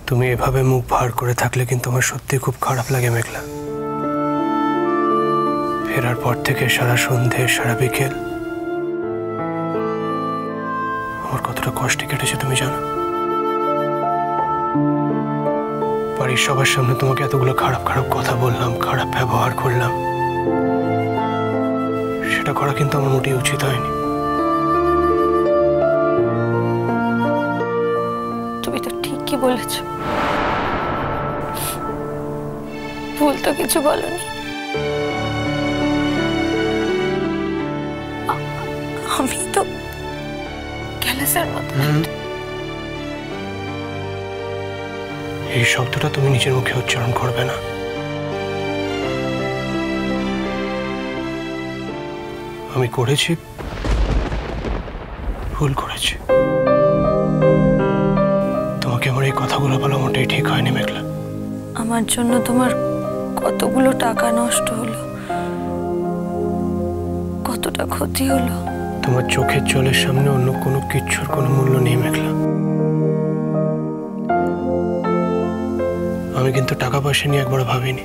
তুমি এভাবে মুখ ভার করে থাকলে কিন্তু আমার সত্যি খুব খারাপ লাগে মেঘলা। ফেরার পর থেকে সারা সন্ধে সারা বিকেল আমার কতটা কষ্টে কেটেছে তুমি জানো। বাড়ির সবার সামনে তোমাকে এতগুলো খারাপ খারাপ কথা বললাম, খারাপ ব্যবহার করলাম, সেটা করা কিন্তু আমার মোটেই উচিত হয়নি। তুমি তো ঠিকই বলেছ, ভুল তো কিছু বলনি। আমি তো ক্যালাসের মতো। এই শব্দটা তুমি নিজের মুখে উচ্চারণ করবে না। আমি করেছি, ভুল করেছি। তোমাকে আমার এই কথাগুলো বলা মোটেই ঠিক হয়নি মেঘলা। আমার জন্য তোমার কতগুলো টাকা নষ্ট হলো, কতটা ক্ষতি হলো। তোমার চোখের জলের সামনে অন্য কোনো কিচ্ছুর কোনো মূল্য নেই মেঘলা। আমি কিন্তু টাকা পয়সা নিয়ে একবার ভাবিনি।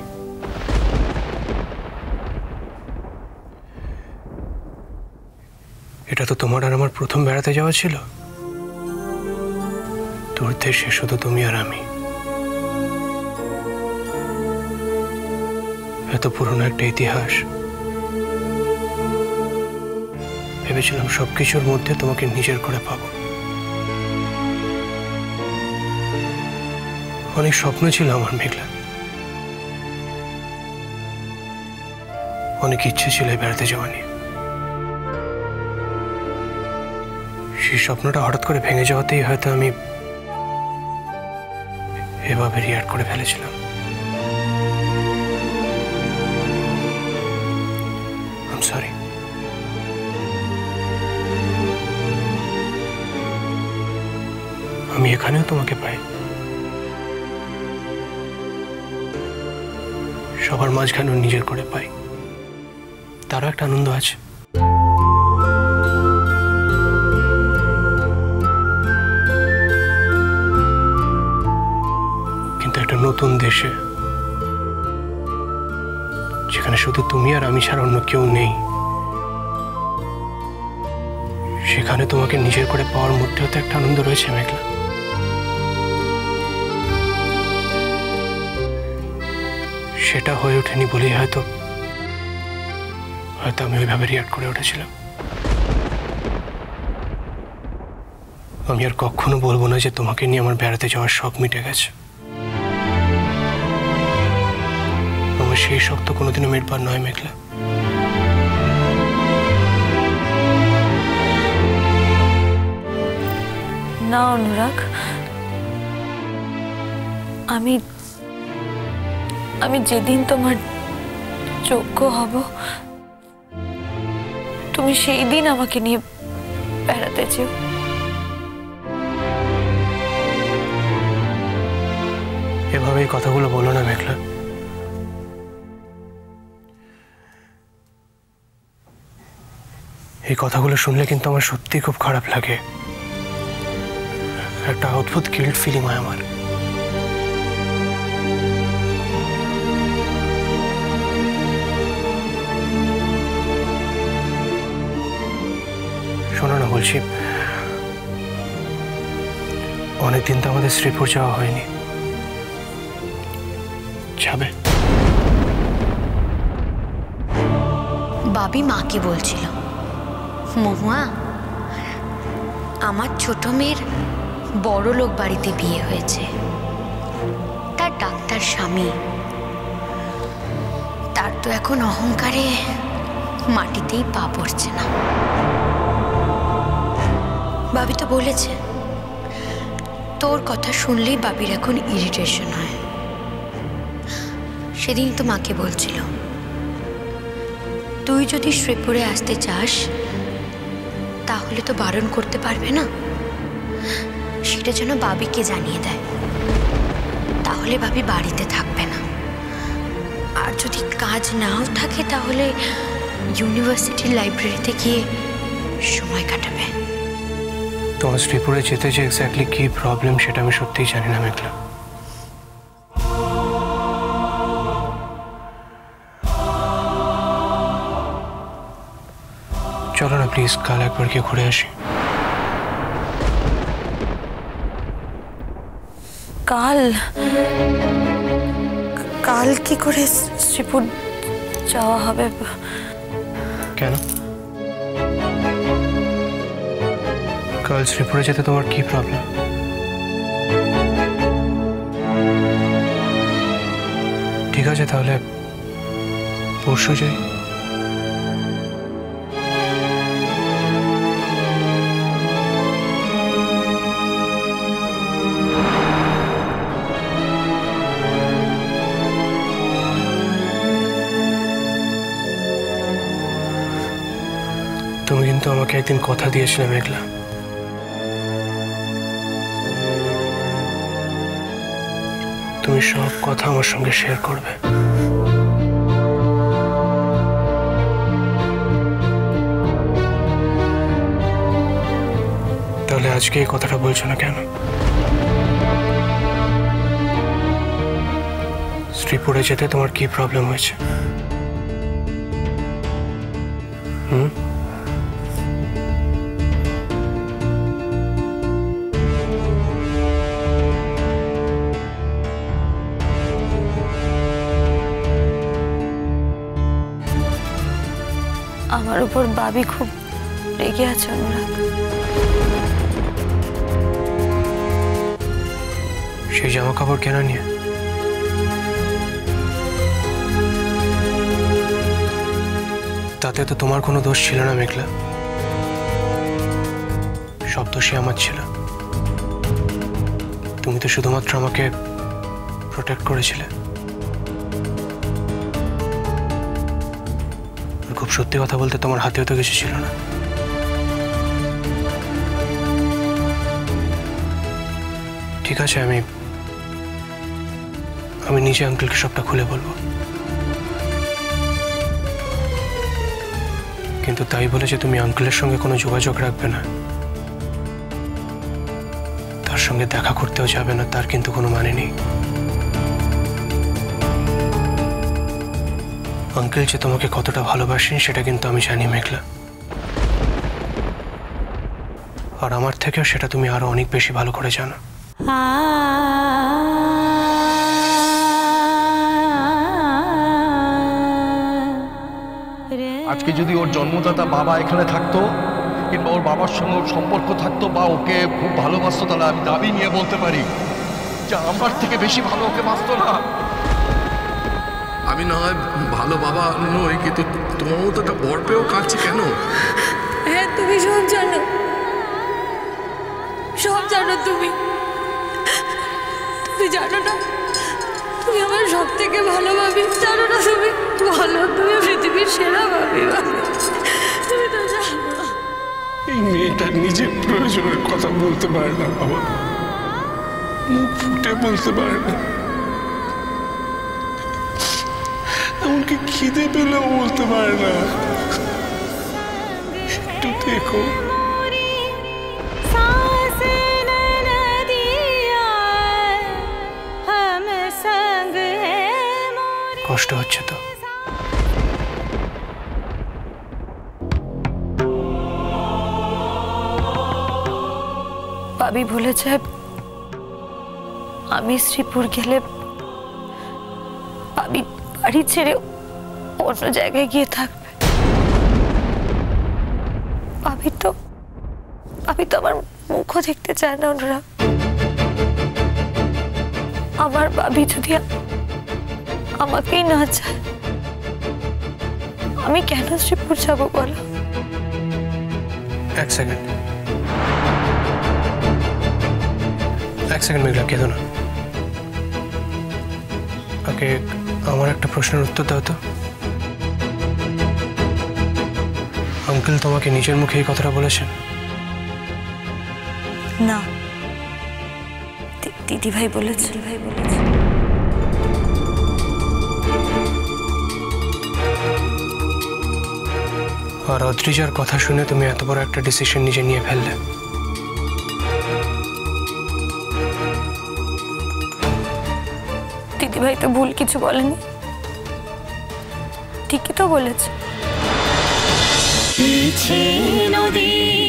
এটা তো তোমার আর আমার প্রথম বেড়াতে যাওয়া ছিল। দূর দেশে শুধু তুমি আর আমি। এত পুরনো একটা ইতিহাস। ভেবেছিলাম সবকিছুর মধ্যে তোমাকে নিজের করে পাবো। অনেক স্বপ্ন ছিল আমার মেঘলা, অনেক ইচ্ছে ছিল বেড়াতে যাওয়া নিয়ে। সেই স্বপ্নটা হঠাৎ করে ভেঙে যাওয়াতেই হয়তো আমি এভাবে রিয়াক্ট করে ফেলেছিলাম। I am sorry. আমি এখানেও তোমাকে পাই, সবার মাঝখানেও নিজের করে পাই, তারও একটা আনন্দ আছে। কিন্তু একটা নতুন দেশে, যেখানে শুধু তুমি আর আমি ছাড়া অন্য কেউ নেই, সেখানে তোমাকে নিজের করে পাওয়ার মধ্যেও তো একটা আনন্দ রয়েছে মেঘলা। সেটা হয়ে ওঠেনি বলেই হয়তো আমি ওইভাবে রিয়াক্ট করে উঠেছিলাম। আমি আর কখনো বলবো না যে তোমাকে নিয়ে আমার বেড়াতে যাওয়ার শখ মিটে গেছে। আমার সেই শখ তো কোনোদিনও মিটবার নয় মেঘলা। না অনুরাগ, আমি যেদিন তোমার যোগ্য হব, তুমি সেই দিন আমাকে নিয়ে বেড়াতে যেও। এভাবে এই কথাগুলো বলো না মেঘলা। এই কথাগুলো শুনলে কিন্তু আমার সত্যি খুব খারাপ লাগে। একটা অদ্ভুত গিল্ট ফিলিং হয় আমার। শোনো না, বলছি অনেকদিন তো আমাদের শ্রীপুর যাওয়া হয়নি, যাবে? বাবি মাকে বলছিল, মহুয়া আমার ছোট মেয়ের বড় লোক বাড়িতে বিয়ে হয়েছে, তার ডাক্তার স্বামী, তার তো এখন অহংকারে মাটিতেই পা পড়ছে না। বাবি তো বলেছে তোর কথা শুনলেই বাবির এখন ইরিটেশন হয়। সেদিন তো মাকে বলছিল তুই যদি শ্রীপুরে আসতে চাস তাহলে তো বারণ করতে পারবে না, সেটা যেন বাবিকে জানিয়ে দেয়, তাহলে বাবি বাড়িতে থাকবে না। আর যদি কাজ নাও থাকে তাহলে ইউনিভার্সিটির লাইব্রেরিতে গিয়ে সময় কাটাবে। তোমার শ্রীপুরে যেতে যে এক্স্যাক্টলি কি প্রবলেম সেটা আমি সত্যিই জানি না মেঘলা। চলো না প্লিজ, কাল একবার গিয়ে ঘুরে আসি। কাল কাল কি করে শ্রীপুর যাওয়া হবে? কেন? কাল শ্রীপুরে যেতে তোমার কি প্রবলেম? ঠিক আছে, তাহলে পরশু যাই। তুমি কিন্তু আমাকে একদিন কথা দিয়েছিলে মেঘলা, তুমি সব কথা আমার সঙ্গে শেয়ার করবে। তাহলে আজকে এই কথাটা বলছো না কেন? শ্রীপুরে যেতে তোমার কি প্রবলেম হয়েছে? আমার উপর বাবি খুব রেগে আছে অনুরাগ। সেই জামা কাপড় কেনা নিয়ে? তাতে তো তোমার কোনো দোষ ছিল না মেঘলা, সব দোষই আমার ছিল। তুমি তো শুধুমাত্র আমাকে প্রোটেক্ট করেছিলে। খুব সত্যি কথা বলতে তোমার হাতেও তো কিছু ছিল না। ঠিক আছে, আমি নিজে আঙ্কেলকে সবটা খুলে বলবো, কিন্তু তাই বলে যে তুমি আঙ্কেলের সঙ্গে কোনো যোগাযোগ রাখবে না, তার সঙ্গে দেখা করতেও যাবে না, তার কিন্তু কোনো মানে নেই। আঙ্কেল যে তোমাকে কতটা ভালোবাসেন সেটা কিন্তু আমি জানি মেঘলা, আর আমার থেকেও সেটা তুমি আরো অনেক বেশি ভালো করে জানো। আজকে যদি ওর জন্মদাতা বাবা এখানে থাকতো, কিংবা ওর বাবার সঙ্গে ওর সম্পর্ক থাকতো, বা ওকে খুব ভালোবাসতো, তাহলে আমি দাবি নিয়ে বলতে পারি যে আমার থেকে বেশি ভালো ওকে বাসতো না। আমি না হয় ভালো বাবা নই, কিন্তু তোমার মতো একটা বর পেয়েও কাঁদছে কেন? হ্যাঁ, তুমি সব জানো, সব জানো। তুমি জানো না, তুমি আমার সব থেকে ভালো ভাবি, জানো না? তুমি ভালো, তুমি পৃথিবীর সেরা ভাবি। তুমি তো জানো। এই মেয়েটা নিজের প্রয়োজনের কথা বলতে পারে না বাবা, মুখ ফুটে বলতে পারে না, এমনকি খিদে পেলেও বলতে পারে না। একটু দেখো, কষ্ট হচ্ছে তো? বাবি বলেছে আমি শ্রীপুর গেলে বাবি বাড়ি ছেড়ে অন্য জায়গায় গিয়ে থাকবে। বাবি তো আমার মুখও দেখতে চায় না অনুরাগ। আমার বাবি যদি আমাকেই না চায়, আমি কেন শ্রীপুর যাবো বলো? এক সেকেন্ড মেঘলা, কেঁদো না। আগে আমার একটা প্রশ্নের উত্তর দাও তো। আঙ্কেল তোমাকে নিজের মুখে এই কথাটা বলেছেন? না, দিদি ভাই বলেছে। আর অদ্রিজার কথা শুনে তুমি এত বড় একটা ডিসিশন নিজে নিয়ে ফেললে। দিদিভাই তো ভুল কিছু বলেনি, ঠিকই তো বলেছে। মিছে নদী